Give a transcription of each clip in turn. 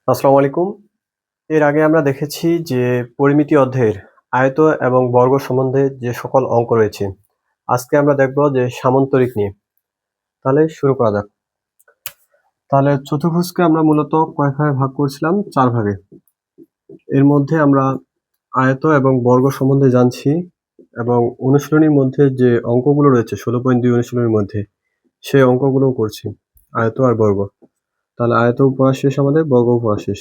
আসসালামু আলাইকুম। এর আগে আমরা দেখেছি যে পরিমিতি অধ্যায়ের আয়ত এবং বর্গ সম্বন্ধে যে সকল অঙ্ক রয়েছে। আজকে আমরা দেখব যে সামান্তরিক নিয়ে। তাহলে শুরু করা যাক। তাহলে চতুর্ভুজকে আমরা মূলত কয় ভাগে ভাগ করেছিলাম? 4 ভাগে। এর মধ্যে আমরা আয়ত এবং বর্গ সম্বন্ধে জানছি এবং অনুশীলনীর মধ্যে যে অঙ্কগুলো রয়েছে 16.2 অনুশীলনীর মধ্যে সেই অঙ্কগুলোও করছি, আয়ত আর বর্গ। তাহলে আয়ত পড়া শেষ, আমাদের বর্গ পড়া শেষ।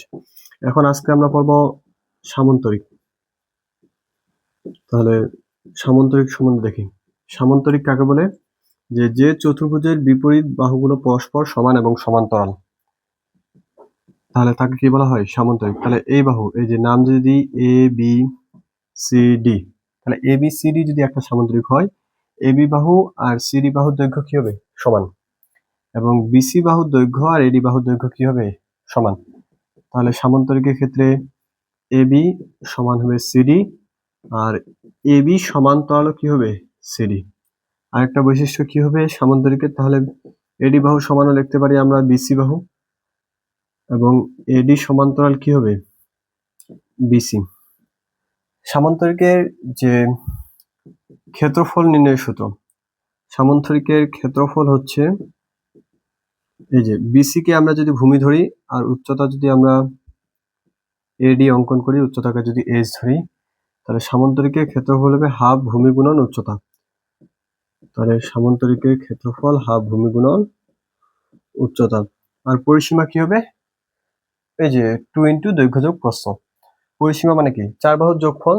এখন আজকে আমরা পড়ব সামান্তরিক। তাহলে সামান্তরিক সম্বন্ধে দেখি। সামান্তরিক কাকে বলে? যে চতুর্ভুজের বিপরীত বাহুগুলো পরস্পর সমান এবং সমান্তরাল, তাহলে তাকে কি বলা হয়? সামান্তরিক। তাহলে এই বাহু, এই যে নাম যদি দিই এ বি সি ডি, তাহলে এ বি সি ডি যদি একটা সামান্তরিক হয়, এ বি বাহু আর সিডি বাহুর দৈর্ঘ্য কি হবে? সমান। এবং বিসি বাহুর দৈর্ঘ্য আর এডি বাহুর দৈর্ঘ্য কি হবে? সমান। তাহলে সামান্তরিকের ক্ষেত্রে এ বি সমান হবে সিডি আর এ বি সমান্তরাল কি হবে? সিডি। আরেকটা বৈশিষ্ট্য কি হবে সামান্তরিকের? তাহলে এডি বাহু সমানও লিখতে পারি আমরা বিসি বাহু, এবং এডি সমান্তরাল কি হবে? বিসি। সামান্তরিকের যে ক্ষেত্রফল নির্ণয় সূত্র, সামান্তরিকের ক্ষেত্রফল হচ্ছে এই যে বিসি কে আমরা যদি ভূমি ধরি আর উচ্চতা যদি আমরা এডি অঙ্কন করি, উচ্চতাকে যদি এইচ ধরি, তাহলে সামান্তরিকের ক্ষেত্রফল হবে হাফ ভূমি গুণন উচ্চতা। তাহলে সামান্তরিকের ক্ষেত্রফল হাফ ভূমি গুণন উচ্চতা। আর পরিসীমা কি হবে? এই যে 2 ইন্টু দৈর্ঘ্য যোগ প্রস্থ। পরিসীমা মানে কি? 4 বাহুর যোগফল।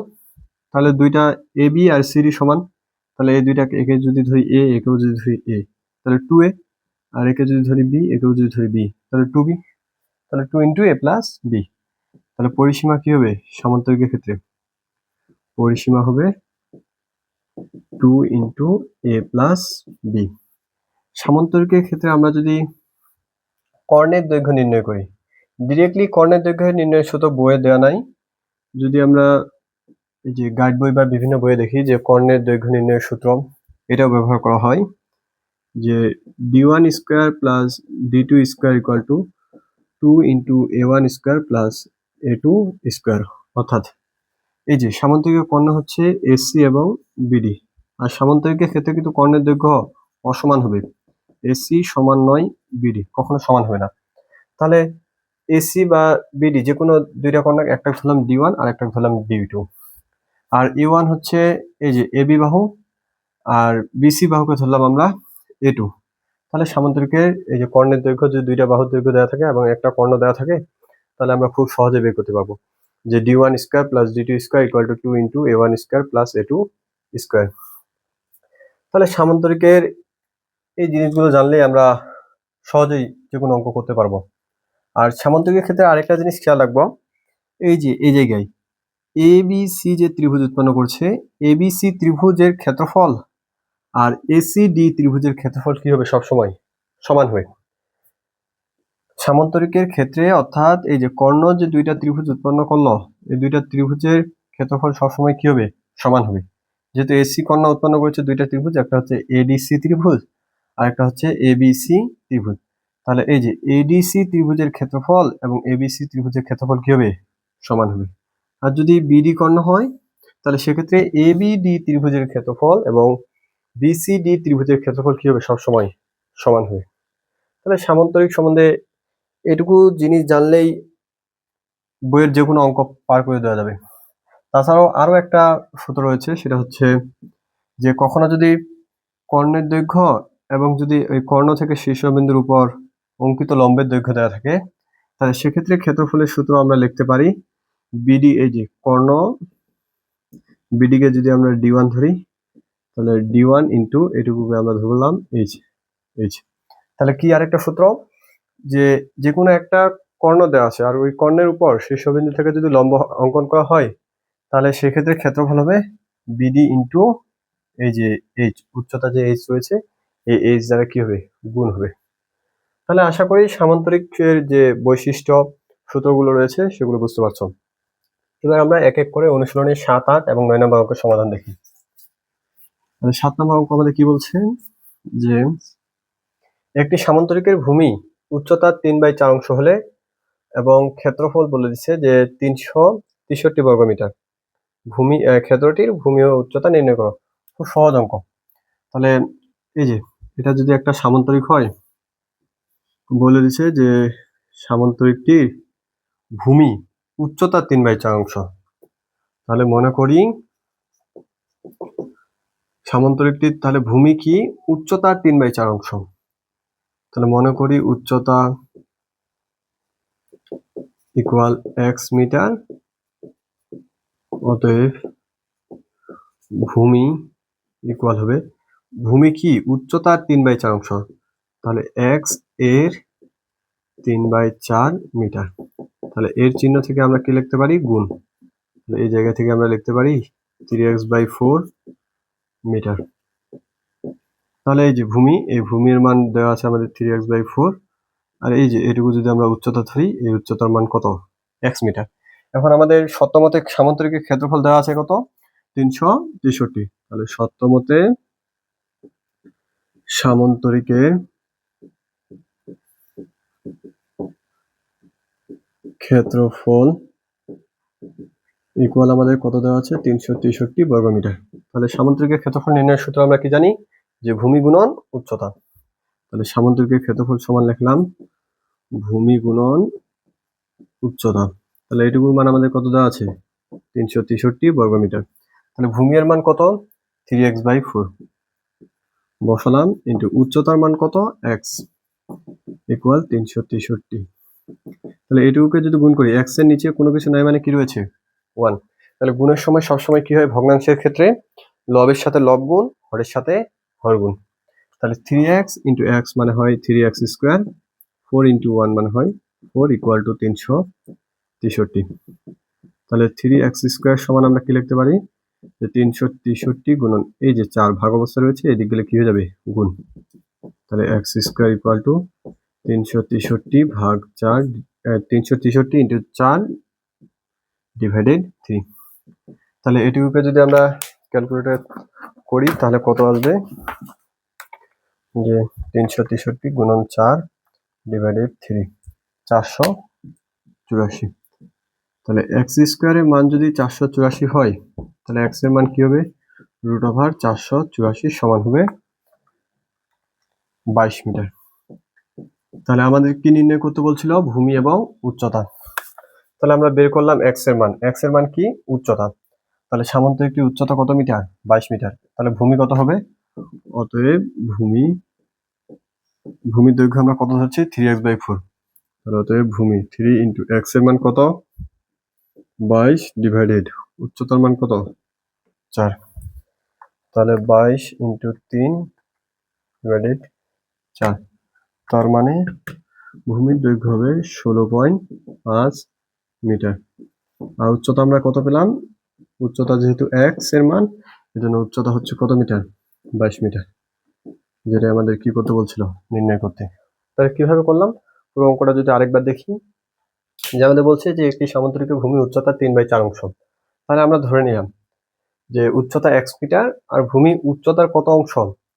তাহলে দুইটা এ বি আর সিডি সমান, তাহলে এই দুইটাকে, একে যদি ধরি এ, একেও যদি ধরি এ, তাহলে 2a, আর একে যদি ধরি বি, একেও যদি ধরি বি, তাহলে 2b। তাহলে 2 ইন্টু এ প্লাস বি। তাহলে পরিসীমা কি হবে সামান্তরিকের ক্ষেত্রে? পরিসীমা হবে 2 ইন্টু এ প্লাস বি। সামান্তরিকের ক্ষেত্রে আমরা যদি কর্ণের দৈর্ঘ্য নির্ণয় করি, ডিরেক্টলি কর্ণের দৈর্ঘ্য নির্ণয়ের সূত্র বইয়ে দেওয়া নাই। যদি আমরা এই যে গাইড বই বা বিভিন্ন বইয়ে দেখি যে কর্ণের দৈর্ঘ্য নির্ণয়ের সূত্র, এটাও ব্যবহার করা হয় যে d1 square plus d2 square equal two 2 into a1 square plus a2 square. অর্থাৎ এই যে সামান্তরিকের কর্ণ হচ্ছে এসি এবং বিডি, আর সামান্তরিকের ক্ষেত্রে কিন্তু কর্ণের দৈর্ঘ্য অসমান হবে। এসি সমান নয় বিডি, কখনো সমান হবে না। তাহলে এসি বা বিডি যে কোনো দুইটা কর্ণ, একটা ধরলাম d1 আর একটা ধরলাম d2। আর e1 হচ্ছে এই যে এবি বাহু, আর বিসি বাহুকে ধরলাম আমরা a2। তাহলে সামান্তরিকের এই যে কর্ণের দৈর্ঘ্য যদি দুইটা বাহুর দৈর্ঘ্য দেওয়া থাকে এবং একটা কর্ণ দেওয়া থাকে, তাহলে আমরা খুব সহজে বের করতে পারবো যে d1 square plus d2 square equal two 2 into a1 square plus a2 square. তাহলে সামান্তরিকের এই জিনিসগুলো জানলেই আমরা সহজেই যে কোনো অঙ্ক করতে পারবো। আর সামান্তরিকের ক্ষেত্রে আরেকটা জিনিস খেয়াল রাখবো, এই যে এই জায়গায় এবিসি যে ত্রিভুজ উৎপন্ন করছে, এবিসি ত্রিভুজের ক্ষেত্রফল আর এসিডি ত্রিভুজের ক্ষেত্রফল কি হবে? সবসময় সমান হবে সামান্তরিকের ক্ষেত্রে। অর্থাৎ এই যে কর্ণ যে দুইটা ত্রিভুজ উৎপন্ন করলো, এই দুইটা ত্রিভুজের ক্ষেত্রফল সবসময় কি হবে? সমান হবে। যেহেতু এসি কর্ণ উৎপন্ন করেছে দুইটা ত্রিভুজ, একটা হচ্ছে এডিসি ত্রিভুজ আর একটা হচ্ছে এবিসি ত্রিভুজ। তাহলে এই যে এডিসি ত্রিভুজের ক্ষেত্রফল এবং এবিসি ত্রিভুজের ক্ষেত্রফল কি হবে? সমান হবে। আর যদি বিডি কর্ণ হয়, তাহলে সেক্ষেত্রে এবিডি ত্রিভুজের ক্ষেত্রফল এবং বিসিডি ত্রিভুজের ক্ষেত্রফল কি হবে? সবসময় সমান হবে। তাহলে সামান্তরিক সম্বন্ধে এটুকু জিনিস জানলেই বইয়ের যে কোনো অঙ্ক পার করে দেওয়া যাবে। তাছাড়াও আরো একটা সূত্র রয়েছে, সেটা হচ্ছে যে কখনো যদি কর্ণের দৈর্ঘ্য এবং যদি ওই কর্ণ থেকে শীর্ষবিন্দুর উপর অঙ্কিত লম্বের দৈর্ঘ্য দেওয়া থাকে, তাহলে সেক্ষেত্রে ক্ষেত্রফলের সূত্র আমরা লিখতে পারি বিডি, এই যে কর্ণ বিডিকে যদি আমরা d1 ধরি, তাহলে d1 ইন্টু এটুকুকে আমরা ধরলাম এইচ এইচ। তাহলে কি আরেকটা সূত্র, যে যে কোনো একটা কর্ণ দেওয়া আছে আর ওই কর্ণের উপর শীর্ষবিন্দু থেকে যদি লম্ব অঙ্কন করা হয়, তাহলে সেক্ষেত্রে ক্ষেত্রফল হবে বিডি ইন্টু এই যে এইচ, উচ্চতা যে এইচ রয়েছে এই এইচ দ্বারা কি হবে? গুণ হবে। তাহলে আশা করি সামান্তরিকের যে বৈশিষ্ট্য সূত্রগুলো রয়েছে সেগুলো বুঝতে পারছো। এবার আমরা এক এক করে অনুশীলনের 7, 8 এবং 9 নম্বর অঙ্কের সমাধান দেখি। 7 নম্বর অঙ্ক আমাদের কি বলছে, যে একটি সামান্তরিকের ভূমি উচ্চতা 3/4 অংশ হলে এবং ক্ষেত্রফল বলে দিচ্ছে যে 363 বর্গমিটার। ক্ষেত্রটির ভূমি ও উচ্চতা নির্ণয় করো। খুব সহজ অঙ্ক। তাহলে এই যে এটা যদি একটা সামান্তরিক হয়, বলে দিছে যে সামান্তরিকটির ভূমি উচ্চতা 3/4। তাহলে মনে করি সামান্তরিকটির তাহলে ভূমি কি উচ্চতার 3/4। তাহলে মনে করি উচ্চতা ইকুয়াল x মিটার, অতএব ভূমি ইকুয়াল হবে ভূমি কি উচ্চতার 3/4। তাহলে x এর 3/4 মিটার। তাহলে এর চিহ্ন থেকে আমরা কি লিখতে পারি? গুণ। এই জায়গা থেকে আমরা লিখতে পারি 3x/4 মিটার। তাহলে এই যে ভূমি, এই ভূমির মান দেওয়া আছে আমাদের 3x/4, আর এই যে এটুকু যদি আমরা উচ্চতা ধরি, এই উচ্চতার মান কত? x metre. এখন আমাদের সত্যমতে সামান্তরিকের ক্ষেত্রফল দেওয়া আছে কত? 363। তাহলে সত্যমতে সামান্তরিকের ক্ষেত্রফল ইকুয়াল আমাদের কত দেওয়া আছে? 363 বর্গমিটার। তাহলে সামান্তরিকের ক্ষেত্রফল নির্ণয়ের সূত্র আমরা কি জানি? যে ভূমি গুণন উচ্চতা। তাহলে সামান্তরিকের ক্ষেত্রফল সমান লিখলাম ভূমি গুণন উচ্চতা। তাহলে এটুকুর মান আমাদের কত দেওয়া আছে? 363 বর্গমিটার। তাহলে ভূমি এর মান কত? 3x/4 বসালাম, ইন্টু উচ্চতার মান কত? x equal 363। তাহলে এটুকুকে যদি গুণ করি, x এর নিচে কোনো কিছু নাই মানে কি রয়েছে? 1। তাহলে গুণের সময় সবসময় কি হয় ভগ্নাংশের ক্ষেত্রে? লবের সাথে লব গুণ, হরের সাথে হর গুণ। তাহলে 3x ইন্টু x মানে হয় 3x স্কোয়ার, 4 ইন্টু 1 মানে হয় 4 ইকুয়াল টু 363। তাহলে 3x স্কোয়ার সমান আমরা কি লিখতে পারি? যে 363 গুণন এই যে 4 ভাগ অবস্থা রয়েছে, এদিক গেলে কি হয়ে যাবে? গুণ। তাহলে x স্কোয়ার ইকুয়াল টু 363 ভাগ 4, 363 ইন্টু 4 ডিভাইডেড 3। তাহলে এটুকুকে যদি আমরা ক্যালকুলেটর করি তাহলে কত আসবে? যে 363 গুণন 4 ডিভাইডেড 3, 484। তাহলে x স্কোয়ারের মান যদি 484 হয়, তাহলে x এর মান কি হবে? √484 সমান হবে 22 মিটার। তাহলে আমাদের কি নির্ণয় করতে বলছিল? ভূমি এবং উচ্চতা। তাহলে আমরা বের করলাম x এর মান। x এর মান কি? উচ্চতা। তাহলে সামান্তরিকটির উচ্চতা কত মিটার? 22 মিটার। তাহলে ভূমি কত হবে? অতএব ভূমির দৈর্ঘ্য আমরা কত ধরছি? 3x/4। তাহলে অতএব ভূমি 3 ইন্টু x এর মান কত? 22 ডিভাইডেড উচ্চতার মান কত? 4। তাহলে 22 ইন্টু 3 ডিভাইডেড 4। তার মানে ভূমির দৈর্ঘ্য হবে 16.5 মিটার। আর উচ্চতা আমরা কত পেলাম? উচ্চতা যেহেতু x এর মান, এজন্য উচ্চতা হচ্ছে কত মিটার? 22 মিটার, যেটা আমাদের কি করতে বলছিল? নির্ণয় করতে। তাহলে কিভাবে করলাম? পুরো অঙ্কটা যদি আরেকবার দেখি, যে আমাদের বলছে যে একটি সামান্তরিকের ভূমি উচ্চতা 3/4। তাহলে আমরা ধরে নিলাম যে উচ্চতা x মিটার আর ভূমি উচ্চতার কত অংশ?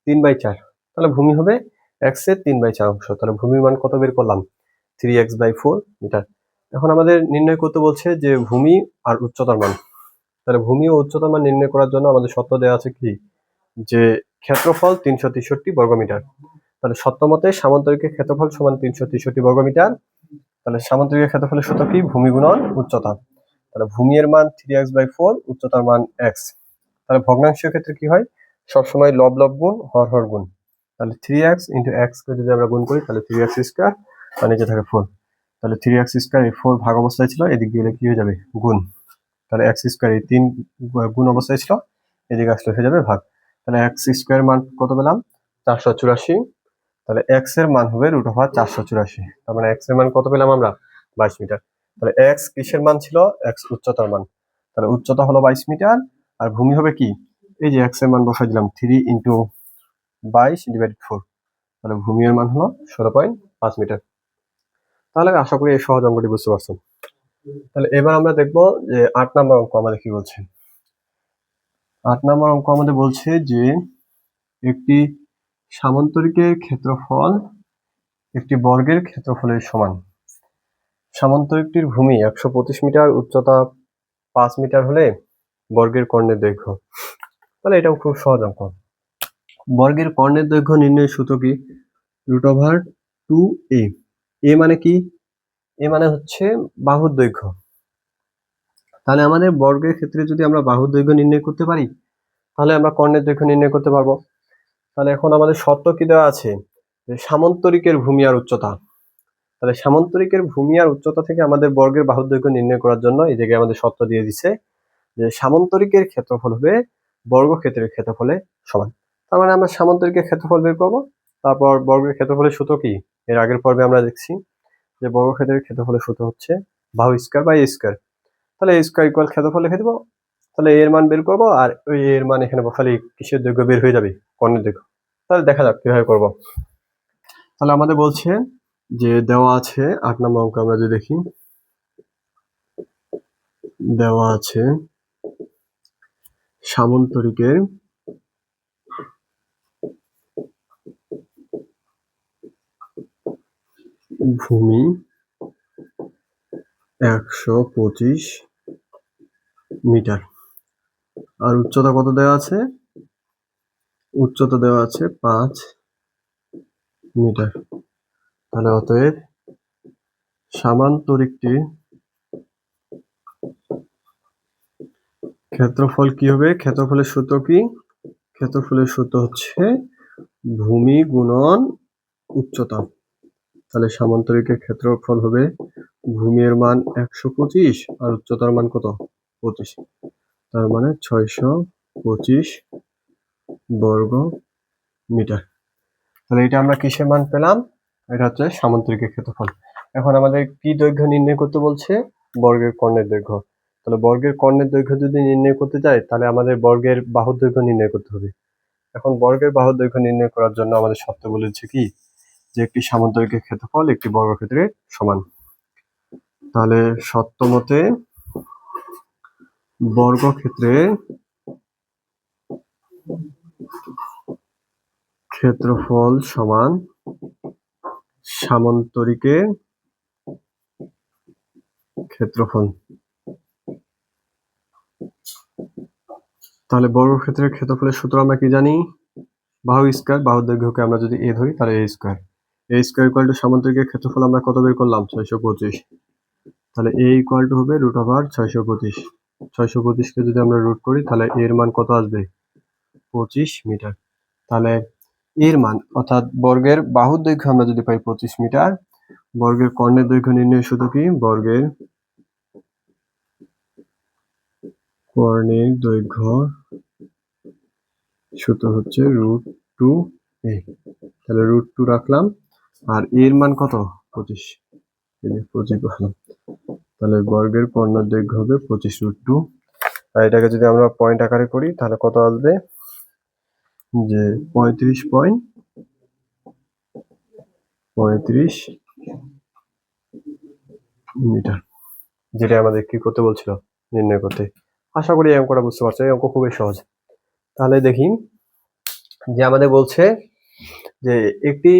3/4। তাহলে ভূমি হবে x এর 3/4 অংশ। তাহলে ভূমির মান কত বের করলাম? 3x/4 metre. এখন আমাদের নির্ণয় করতে বলছে যে ভূমি আর উচ্চতার মান। তাহলে ভূমি ও উচ্চতার মান নির্ণয় করার জন্য আমাদের শর্ত দেওয়া আছে কি? যে ক্ষেত্রফল 363 বর্গমিটার। তাহলে সত্যমতে সামান্তরিকের ক্ষেত্রফল সমান 363 বর্গমিটার। তাহলে সামান্তরিকের ক্ষেত্রফলের সূত্র কি? ভূমি গুণন উচ্চতা। তাহলে ভূমি এর মান 3x/4, উচ্চতার মান x। তাহলে ভগ্নাংশের ক্ষেত্রে কি হয়? সবসময় লব লব গুণ, হর হর গুণ। তাহলে 3x ইন্টু x কে যদি আমরা গুণ করি তাহলে 3x স্কোয়ার, আর নিচে থাকে 4। তাহলে 3x স্কোয়ার, এই 4 ভাগ অবস্থায় ছিল, এদিক দিয়ে কি হয়ে যাবে? গুণ। তাহলে x স্কোয়ার, এই 3 গুণ অবস্থায় ছিল, এদিকে আসলে হয়ে যাবে ভাগ। তাহলে x স্কোয়ার মান কত পেলাম? 484। তাহলে x এর মান হবে √484। তার মানে x এর মান কত পেলাম আমরা? 22 মিটার। তাহলে x কিসের মান ছিল? x উচ্চতার মান। তাহলে উচ্চতা হলো 22 মিটার, আর ভূমি হবে কি? এই যে x এর মান বসাই দিলাম 3 ইন্টু 22 ডিভাইডেড 4। তাহলে ভূমি এর মান হলো 16.5 মিটার। তাহলে আশা করি এই সহজ অঙ্কটি বুঝতে পারছেন। তাহলে এবার আমরা দেখবো যে 8 নম্বর অঙ্ক আমাদের কি বলছে। 8 নম্বর অঙ্ক আমাদের বলছে যে একটি সামান্তরিকের ক্ষেত্রফল একটি বর্গের ক্ষেত্রফলের সমান। সামান্তরিকটির ভূমি 125 মিটার, উচ্চতা 5 মিটার হলে বর্গের কর্ণের দৈর্ঘ্য। তাহলে এটাও খুব সহজ অঙ্ক। বর্গের কর্ণের দৈর্ঘ্য নির্ণয়ের সূত্র কি? √2a। এ মানে কি? এ মানে হচ্ছে বাহুর দৈর্ঘ্য। তাহলে আমাদের বর্গের ক্ষেত্রে যদি আমরা বাহুর দৈর্ঘ্য নির্ণয় করতে পারি, তাহলে আমরা কর্ণের দৈর্ঘ্য নির্ণয় করতে পারবো। তাহলে এখন আমাদের শর্ত কি দেওয়া আছে? যে সামান্তরিকের ভূমি আর উচ্চতা। তাহলে সামান্তরিকের ভূমি আর উচ্চতা থেকে আমাদের বর্গের বাহুর দৈর্ঘ্য নির্ণয় করার জন্য এই জায়গায় আমাদের শর্ত দিয়ে দিছে যে সামান্তরিকের ক্ষেত্রফল হবে বর্গক্ষেত্রের ক্ষেত্রফলের সমান। তার মানে আমরা সামান্তরিকের ক্ষেত্রফল বের করবো। তারপর বর্গের ক্ষেত্রফলের সূত্র কি? এর আগের পর্বে আমরা দেখছি যে বর্গক্ষেত্রের ক্ষেত্রফলের সূত্র হচ্ছে বাহু স্কয়ার বাই এ স্কয়ার। তাহলে এ স্কয়ার ইকুয়াল ক্ষেত্রফল লিখে দেবো। তাহলে এর মান বের করবো, আর ওই এর মান এখানে বসালে কিসের দৈর্ঘ্য বের হয়ে যাবে? কর্ণের দৈর্ঘ্য। তাহলে দেখা যাক কিভাবে করবো। তাহলে আমাদের বলছে যে দেওয়া আছে 8 নম্বর অঙ্ক আমরা যদি দেখি, দেওয়া আছে সামান্তরিকের ভূমি 125 মিটার আর উচ্চতা কত দেওয়া আছে? উচ্চতা দেওয়া আছে 5 মিটার। তাহলে অতএব সামান্তরিকটির ক্ষেত্রফল কি হবে? ক্ষেত্রফলের সূত্র কি? ক্ষেত্রফলের সূত্র হচ্ছে ভূমি গুণন উচ্চতা। তাহলে সামান্তরিকের ক্ষেত্রফল হবে ভূমির মান 125 আর উচ্চতার মান কত? 25। তার মানে 625 বর্গ মিটার। তাহলে এটা আমরা কিসের মান পেলাম? এটা হচ্ছে সামান্তরিকের ক্ষেত্রফল। এখন আমাদের কি দৈর্ঘ্য নির্ণয় করতে বলছে? বর্গের কর্ণের দৈর্ঘ্য। তাহলে বর্গের কর্ণের দৈর্ঘ্য যদি নির্ণয় করতে যাই, তাহলে আমাদের বর্গের বাহুর দৈর্ঘ্য নির্ণয় করতে হবে। এখন বর্গের বাহুর দৈর্ঘ্য নির্ণয় করার জন্য আমাদের শর্ত বলেছে কি? যে একটি সামান্তরিকের ক্ষেত্রফল একটি বর্গক্ষেত্রের সমান। তাহলে শর্ত মতে বর্গক্ষেত্রে ক্ষেত্রফল সমান সামান্তরিকের ক্ষেত্রফল। তাহলে বর্গক্ষেত্রের ক্ষেত্রফলের সূত্র আমরা কি জানি? বাহু স্কয়ার, বাহুর দৈর্ঘ্যকে আমরা যদি এ ধরি তাহলে A square. A square equal to সামান্তরিকের ক্ষেত্রফল আমরা কত বের করলাম? 625। তাহলে এ ইকুয়াল টু হবে √625। 625 কে যদি আমরা রুট করি তাহলে এর মান কত আসবে? 25 মিটার। তাহলে এর মান অর্থাৎ বর্গের বাহুর দৈর্ঘ্য আমরা যদি পাই 25 মিটার, বর্গের কর্ণের দৈর্ঘ্য নির্ণয় সূত্র কি? বর্গের কর্ণের দৈর্ঘ্য সূত্র হচ্ছে √2a। তাহলে √2 রাখলাম, আর এর মান কত? 25। এই যে 25 বসালাম। তাহলে বর্গের কর্ণের দৈর্ঘ্য হবে 25√2। আর এটাকে যদি আমরা পয়েন্ট আকারে করি তাহলে কত আসবে? যে 35 মিটার, যেটা আমাদের কি করতে বলছিল? নির্ণয় করতে। আশা করি এই অঙ্কটা বুঝতে পারছো। এই অঙ্ক খুবই সহজ। তাহলে দেখি যে আমাদের বলছে যে একটি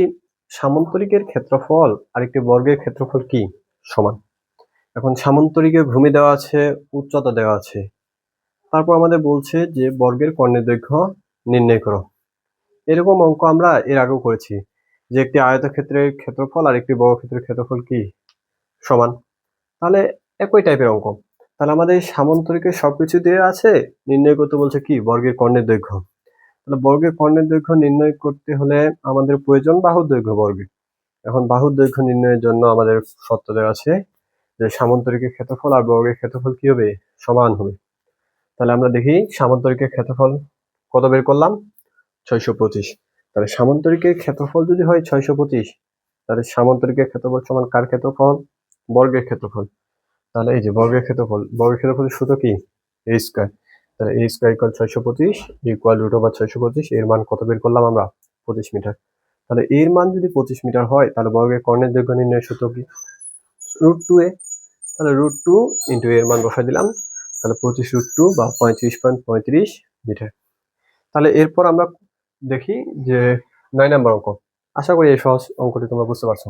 সামান্তরিকের ক্ষেত্রফল আর একটি বর্গের ক্ষেত্রফল কি? সমান। এখন সামান্তরিকের ভূমি দেওয়া আছে, উচ্চতা দেওয়া আছে, তারপর আমাদের বলছে যে বর্গের কর্ণের দৈর্ঘ্য নির্ণয় করো। এরকম অঙ্ক আমরা এর আগেও করেছি যে একটি আয়তক্ষেত্রের ক্ষেত্রফল আর একটি বর্গক্ষেত্রের ক্ষেত্রফল কি? সমান। তাহলে একই টাইপের অঙ্ক। তাহলে আমাদের সামান্তরিকের সবকিছু দেওয়া আছে, নির্ণয় করতে বলছে কি? বর্গের কর্ণের দৈর্ঘ্য। তাহলে বর্গের কর্ণের দৈর্ঘ্য নির্ণয় করতে হলে আমাদের প্রয়োজন বাহুর দৈর্ঘ্য বর্গের। এখন বাহুর দৈর্ঘ্য নির্ণয়ের জন্য আমাদের শর্ত দেওয়া আছে যে সামান্তরিকের ক্ষেত্রফল আর বর্গের ক্ষেত্রফল কি হবে? সমান হবে। তাহলে আমরা দেখি সামান্তরিকের ক্ষেত্রফল কত বের করলাম? 625। তাহলে সামান্তরিকের ক্ষেত্রফল যদি হয় 625, তাহলে সামান্তরিকের ক্ষেত্রফল সমান কার ক্ষেত্রফল? বর্গের ক্ষেত্রফল। তাহলে এই যে বর্গের ক্ষেত্রফলের সূত্র কি? এ স্কয়ার। তাহলে এ স্কয়ার ইকুয়াল 625 ইকুয়াল √625। এর মান কত বের করলাম আমরা? 25 মিটার। তাহলে এর মান যদি 25 মিটার হয়, তাহলে বর্গের কর্ণের দৈর্ঘ্য নির্ণয়ের সূত্র কি? √2a। তাহলে √2 ইন্টু এর মান বসাই দিলাম। তাহলে 25√2 বা 35.35 মিটার। তাহলে এরপর আমরা দেখি যে 9 নম্বর অঙ্ক। আশা করি এই সহজ অঙ্কটি তোমরা বুঝতে পারছো।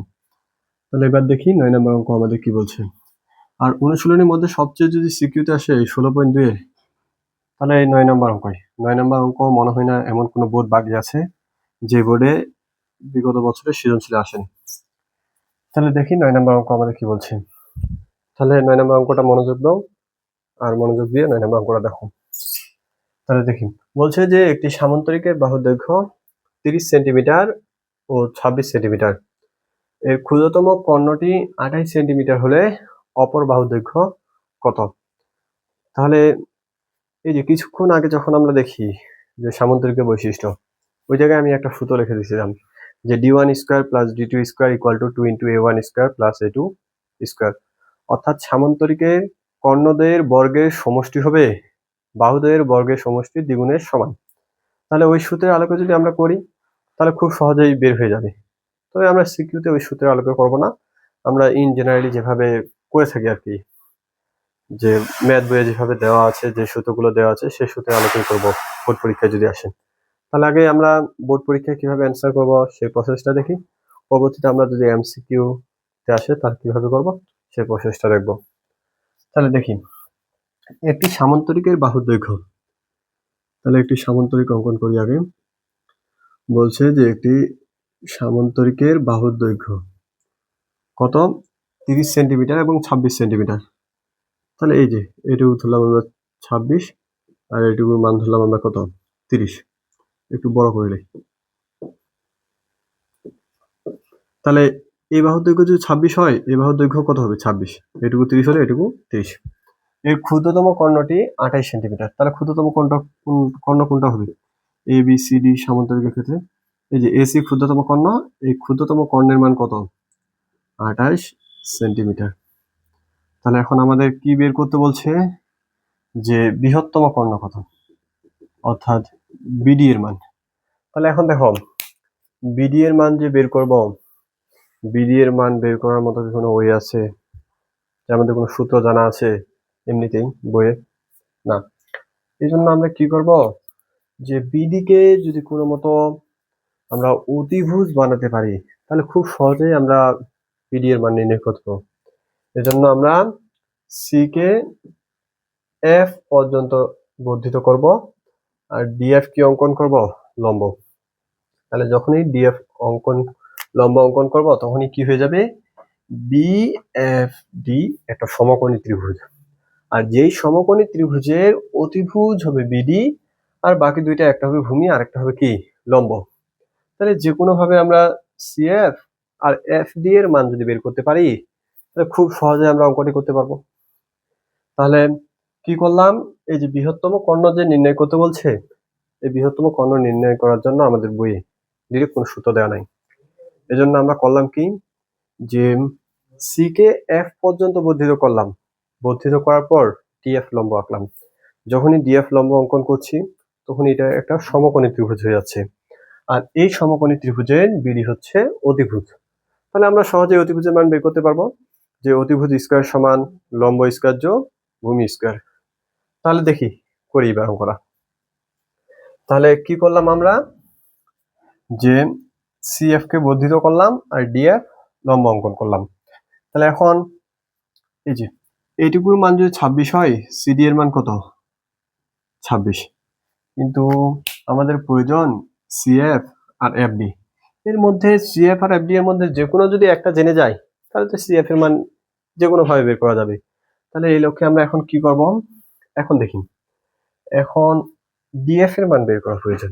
তাহলে এবার দেখি 9 নম্বর অঙ্ক আমাদের কি বলছে। আর অনুশীলনীর মধ্যে সবচেয়ে যদি সিকিউতে আসে 16.2 এর, তাহলে এই 9 নম্বর অঙ্কই। 9 নম্বর অঙ্ক মনে হয় না এমন কোনো বোর্ড বাকি আছে যে বোর্ডে বিগত বছরের সৃজনশীল আসেনি। তাহলে দেখি 9 নম্বর অঙ্ক আমাদের কি বলছে। তাহলে 9 নম্বর অঙ্কটা মনোযোগ দাও আর মনোযোগ দিয়ে 9 নম্বর অঙ্কটা দেখো। তাহলে দেখি বলছে যে একটি সামান্তরিকের বাহুর দৈর্ঘ্য 30 সেন্টিমিটার ও 26 সেন্টিমিটার। এর ক্ষুদ্রতম কর্ণটি 28 সেন্টিমিটার হলে অপর বাহুর দৈর্ঘ্য কত? তাহলে এই যে কিছুক্ষণ আগে যখন আমরা দেখি যে সামান্তরিকের বৈশিষ্ট্য, ওই জায়গায় আমি একটা সূত্র লিখে দিয়েছিলাম যে d1 square plus d2 square equal two 2 into a1 square plus a2 square. অর্থাৎ সামান্তরিকের কর্ণদ্বয়ের বর্গের সমষ্টি হবে বাহুদ্বয়ের বর্গের সমষ্টির দ্বিগুণের সমান। তাহলে ওই সূত্রের আলোকে যদি আমরা করি তাহলে খুব সহজেই বের হয়ে যাবে। তবে আমরা সিকিউতে ওই সূত্রের আলোকে করব না, আমরা ইন জেনারেলি যেভাবে করে থাকি আর কি, যে ম্যাথ বইয়ে যেভাবে দেওয়া আছে, যে সূত্রগুলো দেওয়া আছে সেই সূত্রের আলোকেই করব বোর্ড পরীক্ষায় যদি আসে। তাহলে আগে আমরা বোর্ড পরীক্ষায় কিভাবে অ্যান্সার করব সেই প্রসেসটা দেখি, পরবর্তীতে আমরা যদি এমসিকিউ তে আসে তাহলে কিভাবে করব সেই প্রসেসটা দেখব। তাহলে দেখি একটি সামান্তরিকের বাহুর দৈর্ঘ্য, তাহলে একটি সামান্তরিক অঙ্কন করি আগে। বলছে যে একটি সামান্তরিকের বাহুর দৈর্ঘ্য কত? 30 সেন্টিমিটার এবং 26 সেন্টিমিটার। তাহলে এই যে এটুকু ধরলাম আমরা 26 আর এটুকুর মান ধরলাম আমরা কত? 30। একটু বড় করে লিখি। তাহলে এই বাহুর দৈর্ঘ্য যদি 26 হয়, এই বাহুর দৈর্ঘ্য কত হবে? 26। এটুকু 30 হলে এটুকু 30। এর ক্ষুদ্রতম কর্ণটি 28 সেন্টিমিটার। তাহলে ক্ষুদ্রতম কর্ণ কোনটা হবে? এ বি সি ডি সামান্তরিকের ক্ষেত্রে এই যে এসি ক্ষুদ্রতম কর্ণ, এই ক্ষুদ্রতম কর্ণের মান কত? 28 সেন্টিমিটার। তাহলে এখন আমাদের কি বের করতে বলছে? যে বৃহত্তম কর্ণ কত, অর্থাৎ বিডি এর মান। তাহলে এখন দেখো বিডি এর মান যে বের করব, বিডি এর মান বের করার মতো কি কোনো ওয়ে আছে? যে আমাদের কোনো সূত্র জানা আছে এমনিতেই বইয়ে? না। এই জন্য আমরা কি করব, যে বিডি কে যদি কোনো মতো আমরা অতিভুজ বানাতে পারি তাহলে খুব সহজেই আমরা বিডি এর মান নির্ণয় করতে পারবো। এজন্য আমরা সি কে এফ পর্যন্ত বর্ধিত করব আর ডিএফ কি অঙ্কন করব? লম্ব। তাহলে যখনই ডিএফ অঙ্কন লম্ব অঙ্কন করব তখনই কি হয়ে যাবে? বিএফডি একটা সমকোণী ত্রিভুজ। আর যেই সমকোণী ত্রিভুজের অতিভুজ হবে বিডি, আর বাকি দুইটা, একটা হবে ভূমি আর একটা হবে কি? লম্ব। তাহলে যে কোনো ভাবে আমরা সিএফ আর এফডি এর মান যদি বের করতে পারি তাহলে খুব সহজে আমরা অঙ্কটি করতে পারবো। তাহলে কি করলাম, এই যে বৃহত্তম কর্ণ যে নির্ণয় করতে বলছে, এই বৃহত্তম কর্ণ নির্ণয় করার জন্য আমাদের বইয়ে ডিরেক্ট কোনো সূত্র দেওয়া নাই। এজন্য আমরা করলাম কি, যে সি কে এফ পর্যন্ত বর্ধিত করলাম, বর্ধিত করার পর ডিএফ লম্ব আঁকলাম। যখনই ডিএফ লম্ব অঙ্কন করছি তখন এটা একটা সমকোণী ত্রিভুজ হয়ে যাচ্ছে, আর এই সমকোণী ত্রিভুজের বিডি হচ্ছে অতিভুজ। তাহলে আমরা সহজে অতিভুজের মান বের করতে পারবো, যে অতিভুজ স্কয়ার সমান লম্ব স্কয়ার যোগ ভূমি স্কয়ার। তাহলে দেখি করি এবার অঙ্কটা। তাহলে কি করলাম আমরা, যে সিএফ কে বর্ধিত করলাম আর ডিএফ লম্ব অঙ্কন করলাম। তাহলে এখন এই যে এইটুকুর মান যদি 26 হয়, সিডি এর মান কত? 26। কিন্তু আমাদের প্রয়োজন সিএফ আর এফডি। এর মধ্যে সিএফ আর এফডি এর মধ্যে যে কোনো যদি একটা জেনে যায় তাহলে তো সিএফ এর মান যে কোনো ভাবে বের করা যাবে। তাহলে এই লক্ষ্যে আমরা এখন কি করব, এখন দেখি, এখন ডিএফ এর মান বের করা প্রয়োজন।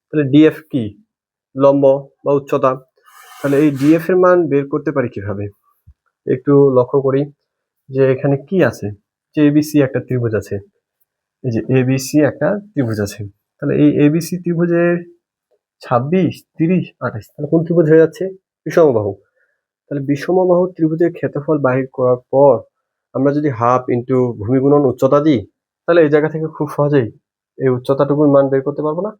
তাহলে ডিএফ কি? লম্ব বা উচ্চতা। তাহলে এই ডিএফ এর মান বের করতে পারি কিভাবে? একটু লক্ষ্য করি যে এখানে কি আছে, যে এবিসি একটা ত্রিভুজ আছে, এই যে এবিসি একটা ত্রিভুজ আছে। তাহলে এই এবিসি ত্রিভুজের 26, 30, 28, তাহলে কোন ত্রিভুজ হয়ে যাচ্ছে? বিষমবাহু। তাহলে বিষমবাহু ত্রিভুজের ক্ষেত্রফল বাহির করার পর আমরা যদি হাফ ইন্টু ভূমি গুণন উচ্চতা দিই তাহলে এই জায়গা থেকে খুব সহজেই এই উচ্চতাটুকুর মান বের করতে পারবো না?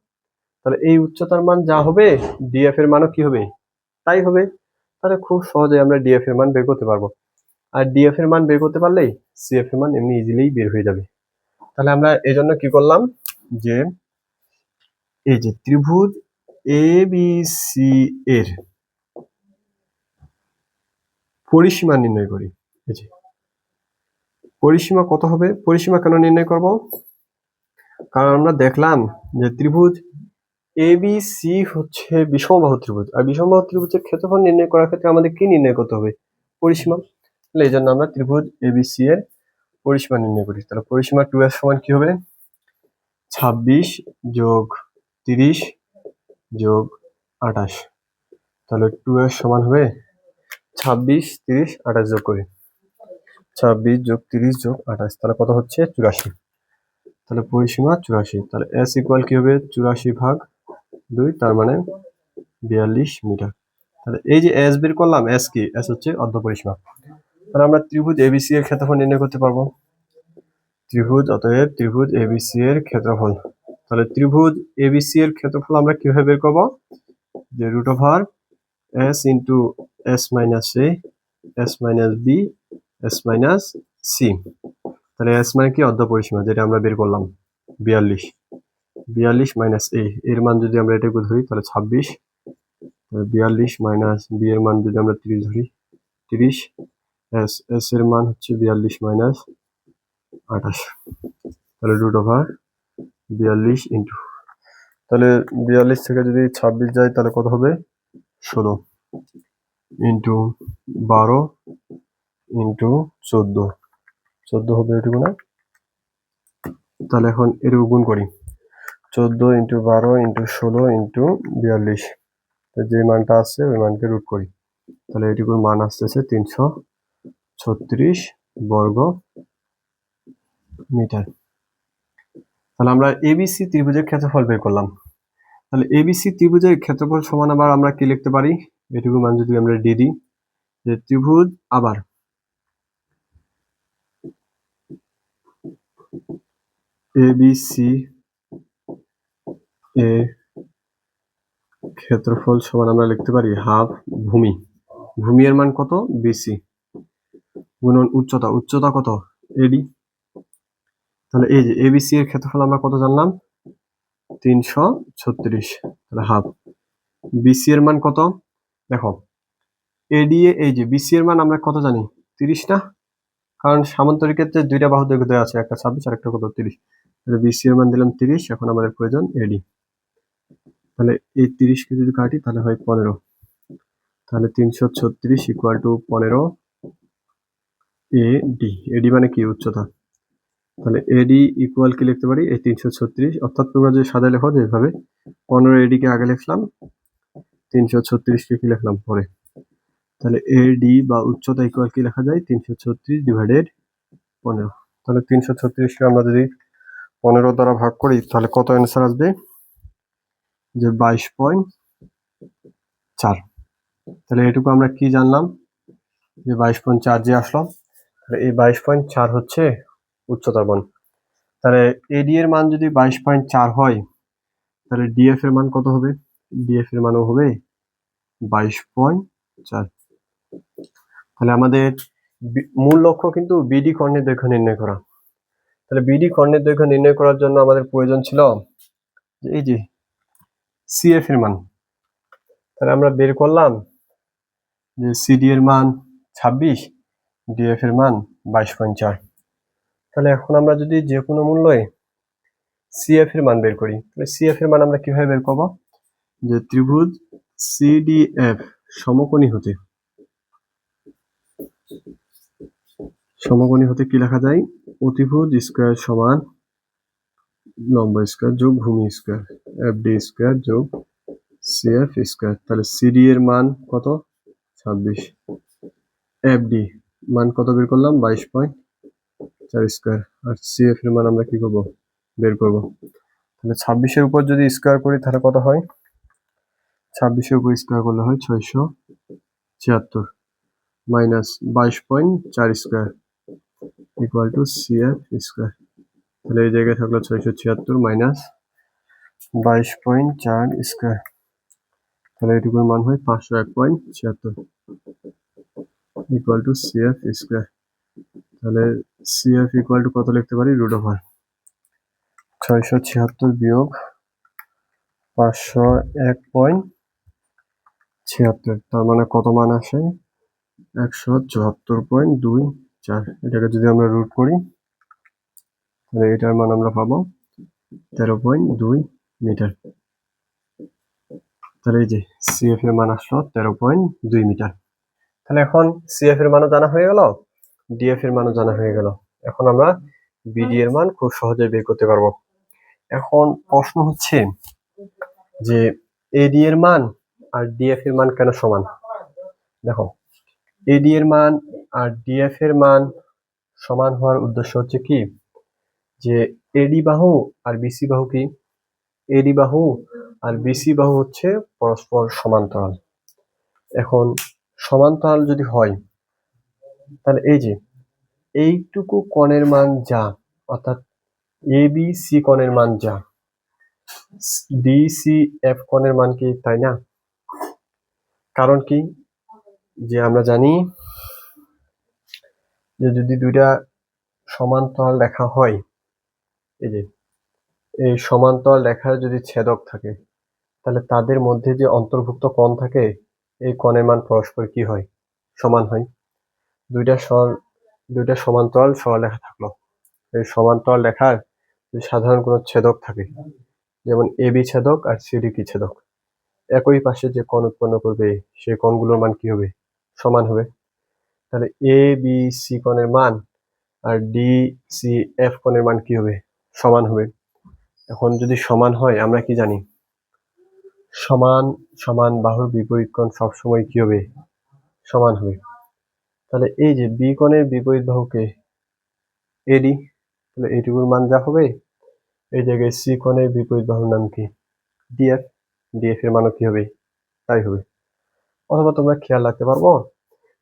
তাহলে এই উচ্চতার মান যা হবে ডিএফ এর মানও কি হবে? তাই হবে। তাহলে খুব সহজে আমরা ডিএফ এর মান বের করতে পারবো, আর ডিএফ এর মান বের করতে পারলেই সিএফ এর মান এমনি ইজিলি বের হয়ে যাবে। তাহলে আমরা এজন্য কি করলাম, যে এই যে ত্রিভুজ এবিসি এর পরিসীমা নির্ণয় করি। এই যে পরিসীমা কত হবে, পরিসীমা কেন নির্ণয় করব, কারণ আমরা দেখলাম যে ত্রিভুজ ABC হচ্ছে বিষমবাহু ত্রিভুজ, আর বিষমবাহু ত্রিভুজের ক্ষেত্রফল নির্ণয় করার ক্ষেত্রে আমাদের কি নির্ণয় করতে হবে, পরিসীমা। তাহলে এই জন্য আমরা ত্রিভুজ ABC এর পরিসীমা নির্ণয় করি। তাহলে পরিসীমা 2s সমান কি হবে, 26 যোগ 30 যোগ 28। তাহলে 2s সমান হবে 26, 30, 28 যোগ করি, 26 যোগ 30 যোগ 28, তাহলে কত হচ্ছে 84। তাহলে পরিসীমা 84। তাহলে s ইকুয়াল কি হবে, 84/2, তার মানে 42 মিটার। তাহলে এই যে s বের করলাম, s কি, s হচ্ছে অর্ধ পরিসীমা। তাহলে আমরা ত্রিভুজ ABC এর ক্ষেত্রফল নির্ণয় করতে পারবো। অতএব ত্রিভুজ ABC এর ক্ষেত্রফল। তাহলে ত্রিভুজ ABC এর ক্ষেত্রফল আমরা কিভাবে বের করব, যে √s into s minus a, s minus b, s minus c। তাহলে s মানে কি, অর্ধ পরিসীমা, যেটা আমরা বের করলাম 42 মাইনাস a, এর মান যদি আমরা এটাকে ধরি তাহলে 26, 42 মাইনাস b এর মান যদি আমরা 30 ধরি 30, s এর মান হচ্ছে 42 মাইনাস 28। তাহলে √42 ইন্টু, তাহলে 42 থেকে যদি 26 যায় তাহলে কত হবে, 16 ইন্টু 12 ইন্টু 14 হবে এটুকু না। তাহলে এখন এটুকু গুণ করি, 14 ইন্টু 12 ইন্টু 16 ইন্টু 42, যে মানটা আসছে ওই মানকে রুট করি। তাহলে এটুকুর মান আসতেছে 336 বর্গ মিটার। তাহলে আমরা ABC ত্রিভুজের ক্ষেত্রফল বের করলাম। তাহলে ABC ত্রিভুজের ক্ষেত্রফল সমান আবার আমরা কি লিখতে পারি, এটুকু মান যদি আমরা d দিই, যে ত্রিভুজ আবার ABC এর ক্ষেত্রফল সমান আমরা লিখতে পারি হাফ ভূমি, ভূমি এর মান কত, BC, গুণন উচ্চতা কত, AD। তাহলে এই যে ABC এর ক্ষেত্রফল আমরা কত জানলাম, 336, তাহলে হাফ। BC এর মান কত, দেখো AD এই যে BC এর মান আমরা কত জানি, 30 না, কারণ সামান্তরিক ক্ষেত্রে দুইটা বাহু দৈর্ঘ্য দেওয়া আছে, একটা 26 আর একটা কত 30। তাহলে BC এর মান দিলাম 30, এখন আমাদের প্রয়োজন AD। তাহলে এই 30 কে যদি কাটি তাহলে হয় 15, তাহলে 336 ইকুয়াল টু 15 AD। AD মানে কি, উচ্চতা। তাহলে AD ইকুয়াল কি লিখতে পারি, এই 336, অর্থাৎ তোমরা যদি সাদা লেখো যেভাবে 15 AD কে আগে লিখলাম, 336 কে কি লিখলাম পরে। তাহলে AD বা উচ্চতা ইকুয়াল কি লেখা যায়, 336 ডিভাইডেড 15। তাহলে 336 কে আমরা যদি 15 দ্বারা ভাগ করি তাহলে কত অ্যান্সার আসবে, যে 22.4। তাহলে এটুকু আমরা কি জানলাম, যে 22.4 যে আসলো, তাহলে এই 22.4 হচ্ছে উচ্চতার মান। তাহলে AD এর মান যদি 22.4 হয়, তাহলে DF এর মান কত হবে, DF এর মানও হবে 22.4। তাহলে আমাদের মূল লক্ষ্য কিন্তু BD কর্ণের দৈর্ঘ্য নির্ণয় করা। তাহলে BD কর্ণের দৈর্ঘ্য নির্ণয় করার জন্য আমাদের প্রয়োজন ছিল যে এই যে CF এর মান। তাহলে আমরা বের করলাম যে CD এর মান 26, DF এর মান 22.4। তাহলে এখন আমরা যদি যে কোনো মূল্যে CF এর মান বের করি, তাহলে CF এর মান আমরা কিভাবে বের করব, যে ত্রিভুজ CDF সমকোণী হতে কি লেখা যায়, অতিভুজ স্কয়ার সমান লম্ব স্কয়ার যোগ ভূমি স্কয়ার, FD স্কয়ার যোগ CF স্কয়ার। তাহলে CD এর মান কত, 26, FD মান কত বের করলাম, 22.4 স্কয়ার, আর CF এর মান আমরা কি করব, বের করব। তাহলে 26 এর উপর যদি স্কয়ার করি তাহলে কত হয়, 26 এর উপর স্কয়ার করলে হয় 676 minus 22.4 square equal two CF square. তাহলে এই জায়গায় থাকলো 676 মাইনাস 22.4 স্কয়ার, তাহলে এটুকুর মান হয় 501.76 ইকুয়াল টু CF স্কয়ার। তাহলে CF ইকুয়াল টু কত লিখতে পারি, √676 বিয়োগ 501.76, তার মানে কত মান আসে, 174.24। এটাকে যদি আমরা রুট করি তাহলে এটার মান আমরা পাবো 13.2 মিটার। তাহলে এই যে সিএফ এর মান আসলো 13.2 মিটার। তাহলে এখন সিএফ এর মানও জানা হয়ে গেল, ডিএফ এর মানও জানা হয়ে গেল। এখন আমরা বিডি এর মান খুব সহজে বের করতে পারবো। এখন প্রশ্ন হচ্ছে যে এডি এর মান আর ডিএফ এর মান কেন সমান? দেখো, এডি এর মান আর ডিএফ এর মান সমান হওয়ার উদ্দেশ্য হচ্ছে কি, যে এডি বাহু আর বিসি বাহু কি, এডি বাহু আর বিসি বাহু হচ্ছে পরস্পর সমান্তরাল। এখন সমান্তরাল যদি হয় তাহলে এই যে এইটুকু কোণের মান যা, অর্থাৎ এ বি সি কোণের মান যা, ডি সি এফ কোণের মান কি তাই না? কারণ কি, যে আমরা জানি যে যদি দুইটা সমান্তরাল রেখা হয়, এই যে এই সমান্তরাল রেখার যদি ছেদক থাকে তাহলে তাদের মধ্যে যে অন্তর্ভুক্ত কোণ থাকে এই কোণের মান পরস্পর কি হয়, সমান হয়। দুইটা সমান্তরাল সরলরেখা থাকলো, এই সমান্তরাল রেখার যদি সাধারণ কোনো ছেদক থাকে, যেমন এ বি ছেদক আর সিডি কি ছেদক, একই পাশে যে কোণ উৎপন্ন করবে সেই কোণগুলোর মান কি হবে, সমান হবে। তাহলে এ বি সি কোণের মান আর ডি সি এফ কোণের মান কি হবে, সমান হবে। এখন যদি সমান হয় আমরা কি জানি, সমান সমান বাহুর বিপরীত কোণ সবসময় কি হবে, সমান হবে। তাহলে এই যে বি কোণের বিপরীত বাহুকে এডি, তাহলে এইটুকুর মান যা হবে, এই জায়গায় সি কোণের বিপরীত বাহুর নাম কি, ডিএফ, ডিএফ এর মানও কি হবে, তাই হবে। অথবা তোমরা খেয়াল রাখতে পারবো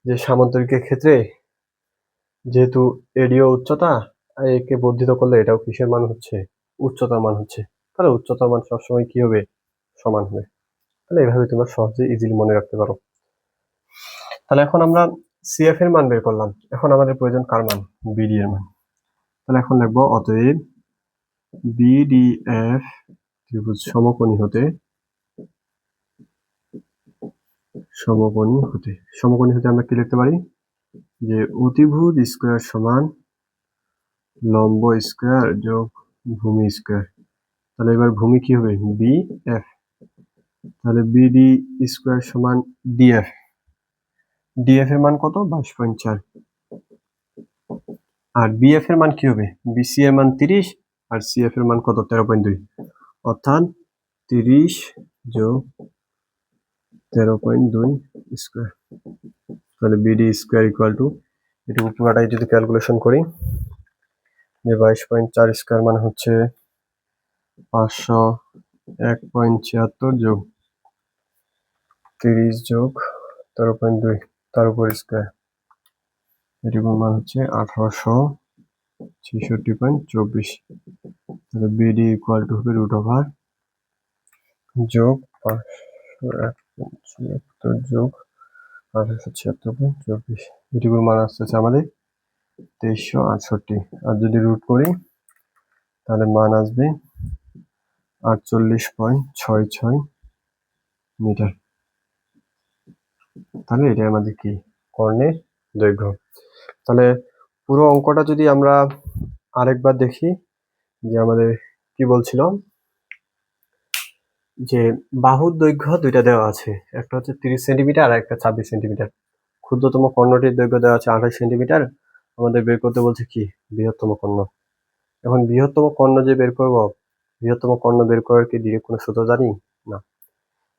যে সামান্তরিকের ক্ষেত্রে যেহেতু এডিও উচ্চতা, একে বর্ধিত করলে এটাও কিসের মান হচ্ছে, উচ্চতার মান হচ্ছে, তাহলে উচ্চতার মান সবসময় কি হবে, সমান হবে। তাহলে এভাবে তোমরা সহজে ইজিলি মনে রাখতে পারো। তাহলে এখন আমরা সিএফ এর মান বের করলাম, এখন আমাদের প্রয়োজন কার মান, বিডি এর মান। তাহলে এখন লিখবো অতএব বিডিএফ ত্রিভুজ সমকোণী হতে আমরা কি লিখতে পারি, যে অতিভুজ স্কয়ার সমান লম্ব স্কয়ার যোগ ভূমি স্কয়ার। তাহলে এবার ভূমি কি হবে, বি এফ, তাহলে বিডি স্কয়ার সমান ডিএফ, ডিএফ এর মান কত, 22.4, আর বিএফ এর মান কি হবে, বিসি এর মান 30 আর সিএফ এর মান কত, 13.2, অর্থাৎ 30 যোগ 13.2 স্কয়ার। তাহলে বিডি স্কয়ার ইকুয়াল টু, এটুকু পুরোটাই যদি ক্যালকুলেশন করি, যে 22.4 স্কয়ার মানে হচ্ছে 501.76 যোগ 30 যোগ 13.2 তার উপর স্কয়ার, এটুকুর মান হচ্ছে 1866.24। তাহলে বিডি ইকুয়াল টু হবে √/, যোগ 501.76 যোগ 1876.24, এটুকুর মান আসতেছে আমাদের 2368। আর যদি রুট করি তাহলে মান আসবে 48.66 মিটার। তাহলে এটা আমাদের কি, কর্ণের দৈর্ঘ্য। তাহলে পুরো অঙ্কটা যদি আমরা আরেকবার দেখি, যে আমাদের কি বলছিল, যে বাহুর দৈর্ঘ্য দুইটা দেওয়া আছে, একটা হচ্ছে 30 সেন্টিমিটার আর একটা 26 সেন্টিমিটার। ক্ষুদ্রতম কর্ণটির দৈর্ঘ্য দেওয়া আছে 28 সেন্টিমিটার, আমাদের বের করতে বলছে কি, বৃহত্তম কর্ণ। এখন বৃহত্তম কর্ণ যে বের করব, বৃহত্তম কর্ণ বের করার কি ডিরেক্ট কোনো সূত্র জানি না,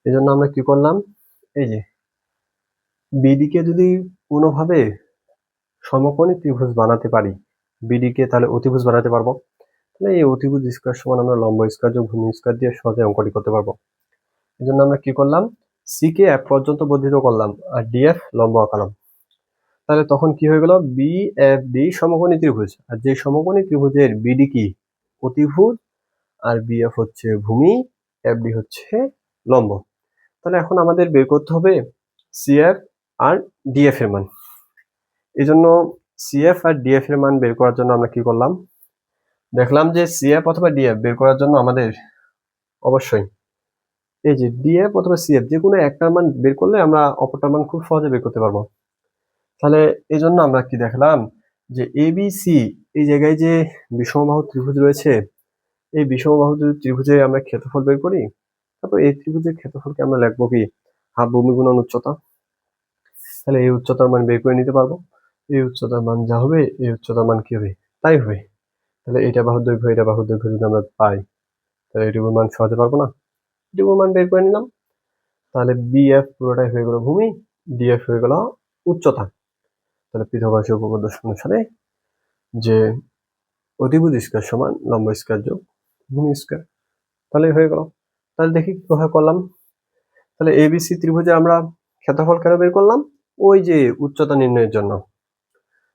এই জন্য আমরা কি করলাম, এই যে বিডিকে যদি কোনোভাবে সমকোণী ত্রিভুজ বানাতে পারি, বিডিকে তাহলে অতিভুজ বানাতে পারবো। তাহলে এই অতিভুজ স্কয়ার সমান আমরা লম্ব স্কয়ার যোগ ভূমি স্কয়ার দিয়ে সহজে অঙ্কটি করতে পারবো। এই জন্য আমরা কি করলাম, সি কে এফ পর্যন্ত বর্ধিত করলাম আর ডিএফ লম্ব আঁকালাম। তাহলে তখন কি হয়ে গেল, বি এফ ডি সমকোণী ত্রিভুজ, আর যে সমকোণী ত্রিভুজের বিডি কি, অতিভুজ, আর বিএফ হচ্ছে ভূমি, এফ ডি হচ্ছে লম্ব। তাহলে এখন আমাদের বের করতে হবে সিএফ আর ডিএফ এর মান। এই জন্য সিএফ আর ডিএফ এর মান বের করার জন্য আমরা কি করলাম, দেখলাম যে সিএফ অথবা ডিএফ বের করার জন্য আমাদের অবশ্যই এই যে ডিএফ অথবা সিএফ যে কোনো একটার মান বের করলে আমরা অপরটার মান খুব সহজে বের করতে পারবো। তাহলে এই জন্য আমরা কি দেখলাম যে এবিসি এই জায়গায় যে বিষমবাহু ত্রিভুজ রয়েছে, এই বিষমবাহু ত্রিভুজে আমরা ক্ষেত্রফল বের করি, তারপর এই ত্রিভুজের ক্ষেত্রফলকে আমরা লিখবো কি হাফ ভূমি গুণন উচ্চতা। তাহলে এই উচ্চতার মান বের করে নিতে পারবো, এই উচ্চতার মান যা হবে এই উচ্চতার মান কি হবে তাই হবে। তাহলে এটা বাহুর দৈর্ঘ্য এটা বাহুর দৈর্ঘ্য যদি আমরা পাই, তাহলে এটুকুর মান সহজে পারবো না, এটুকুর মান বের করে নিলাম। তাহলে বিএফ পুরোটাই হয়ে গেল ভূমি, ডিএফ হয়ে গেল উচ্চতা। তাহলে পৃথক উপপাদ্য অনুসারে যে অতিভুজ স্কয়ার সমান লম্ব স্কয়ার যোগ ভূমি স্কয়ার, তাহলে হয়ে গেল। তাহলে দেখি কিভাবে করলাম। তাহলে এবিসি ত্রিভুজে আমরা ক্ষেত্রফল কেন বের করলাম, ওই যে উচ্চতা নির্ণয়ের জন্য।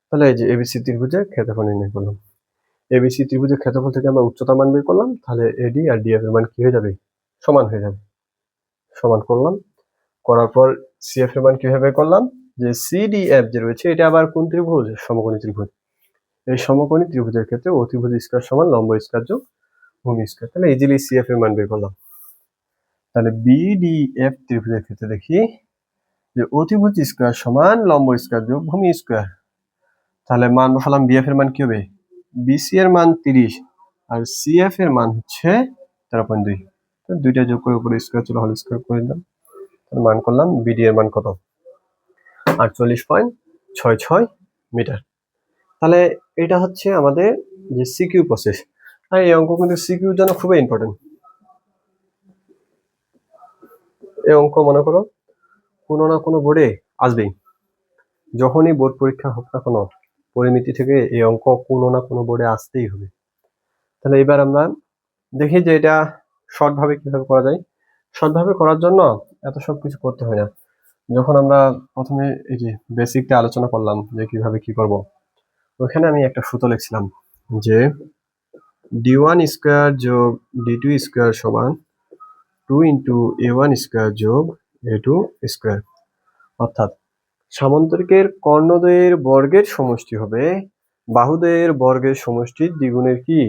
তাহলে এই যে এবিসি ত্রিভুজের ক্ষেত্রফল নির্ণয় করলাম, এবিসি ত্রিভুজের ক্ষেত্রফল থেকে আমরা উচ্চতা মান বের করলাম, তাহলে এডি আর ডিএফ এর মান কি হয়ে যাবে সমান হয়ে যাবে। সমান করলাম, করার পর সিএফ এর মান কিভাবে করলাম, যে সিডিএফ যে রয়েছে এটা আবার কোন ত্রিভুজ, সমকোণী ত্রিভুজ। এই সমকোণী ত্রিভুজের ক্ষেত্রে অতিভুজ স্কয়ার সমান লম্ব স্কয়ার যোগ ভূমি স্কয়ার। তাহলে ইজিলি সিএফ এর মান বের করলাম। তাহলে বিডিএফ ত্রিভুজের ক্ষেত্রে দেখি যে অতিভুজ স্কয়ার সমান লম্ব স্কয়ার যোগ ভূমি স্কয়ার। তাহলে মান বসালাম, বিএফ এর মান কি হবে, বিসি এর মান 30 আর সিএফ এর মান হচ্ছে 13.2। দুইটা যোগ করে উপরে স্কয়ার চলে হল স্কয়ার করে দিলাম। তাহলে মান করলাম বিডি এর মান কত 48.66 মিটার। তাহলে এটা হচ্ছে আমাদের যে সিকিউ প্রসেস। আর এই অঙ্ক কিন্তু সিকিউর জন্য খুবই ইম্পর্টেন্ট। এই অঙ্ক মনে করো কোনো না কোনো বোর্ডে আসবেই, যখনই বোর্ড পরীক্ষা হোক না কোনো, পরিমিতি থেকে এই অঙ্ক কোনো না কোনো বোর্ডে আসতেই হবে। তাহলে এবার আমরা দেখি যে এটা শর্ট ভাবে কিভাবে করা যায়। শর্ট ভাবে করার জন্য এত সব কিছু করতে হয় না। যখন আমরা প্রথমে এই যে বেসিকটা আলোচনা করলাম যে কিভাবে কি করব, ওখানে আমি একটা সূত্র লিখছিলাম যে d1 স্কয়ার যোগ d2 স্কয়ার সমান 2 ইন্টু a1 স্কয়ার যোগ a2 স্কয়ার। অর্থাৎ সামান্তরিকের কর্ণদ্বয়ের বর্গের সমষ্টি হবে বাহুদ্বয়ের বর্গের সমষ্টির দ্বিগুণের কি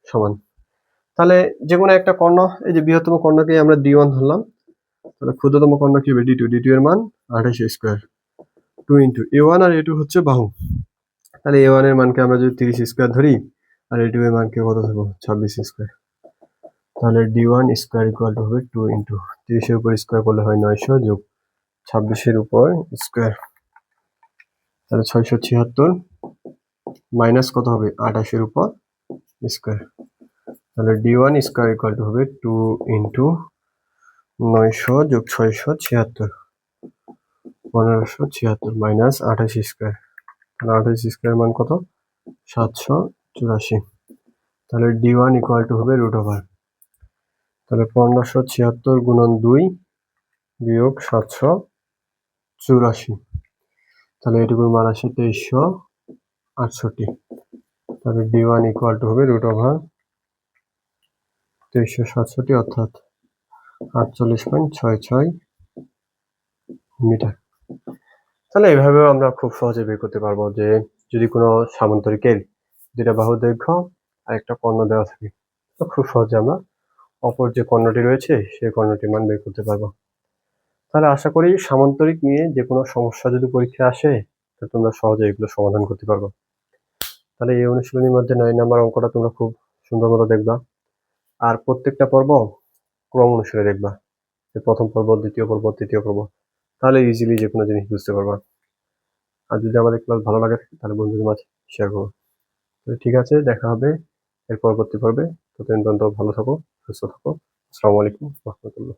সমান। তাহলে যে কোনো একটা কর্ণ, এই যে বৃহত্তম কর্ণকে আমরা d1 ধরলাম, তাহলে ক্ষুদ্রতম কর্ণ কি হবে d2, d2 এর মান 28 স্কয়ার, 2 ইন্টু a1 আর a2 হচ্ছে বাহু। তাহলে a1 এর মানকে আমরা যদি 30 স্কয়ার ধরি আর a2 এর মানকে কত ধরবো 26 স্কয়ার। তাহলে d1 স্কয়ার ইকুয়াল টু হবে 2 ইন্টু 30 এর উপর স্কয়ার করলে হয় 900 যোগ 26 এর উপর স্কয়ার, তাহলে 676 মাইনাস কত হবে 28 এর উপর স্কয়ার। তাহলে d1 স্কয়ার ইকুয়াল টু হবে 2 ইন্টু 900 যোগ 676, 1576 মাইনাস 28 স্কয়ার। তাহলে 28 স্কয়ার মান কত 784। তাহলে d1 ইকুয়াল টু হবে রুট ওভার, তাহলে 1576 গুণন 2 বিয়োগ 784, তাহলে এটুকুর মান আসে 2368। তাহলে d1 ইকুয়াল টু হবে রুট ওভার 2367 অর্থাৎ 48.66 মিটার। তাহলে এইভাবেও আমরা খুব সহজে বের করতে পারবো যে যদি কোনো সামান্তরিকের দুটা বাহু দৈর্ঘ্য আর একটা কর্ণ দেওয়া থাকে, তো খুব সহজে আমরা অপর যে কর্ণটি রয়েছে সেই কর্ণটির মান বের করতে পারবো। তাহলে আশা করি সামান্তরিক নিয়ে যে কোনো সমস্যা যদি পরীক্ষা আসে তো তোমরা সহজে এগুলো সমাধান করতে পারবো। তাহলে এই অনুশীলনীর মধ্যে 9 নাম্বার অঙ্কটা তোমরা খুব সুন্দর মতো দেখবা, আর প্রত্যেকটা পর্ব ক্রম অনুসারে দেখবা, প্রথম পর্ব, দ্বিতীয় পর্ব, তৃতীয় পর্ব, তাহলে ইজিলি যে কোনো জিনিস বুঝতে পারবা। আর যদি আমাদের ক্লাস ভালো লাগে তাহলে বন্ধুদের মাঝে শেয়ার করো। ঠিক আছে, দেখা হবে এর পরবর্তী পর্বে। ততদিন পর্যন্ত ভালো থাকো, সুস্থ থাকো। আসসালামু আলাইকুম রহমতুল্লাহ।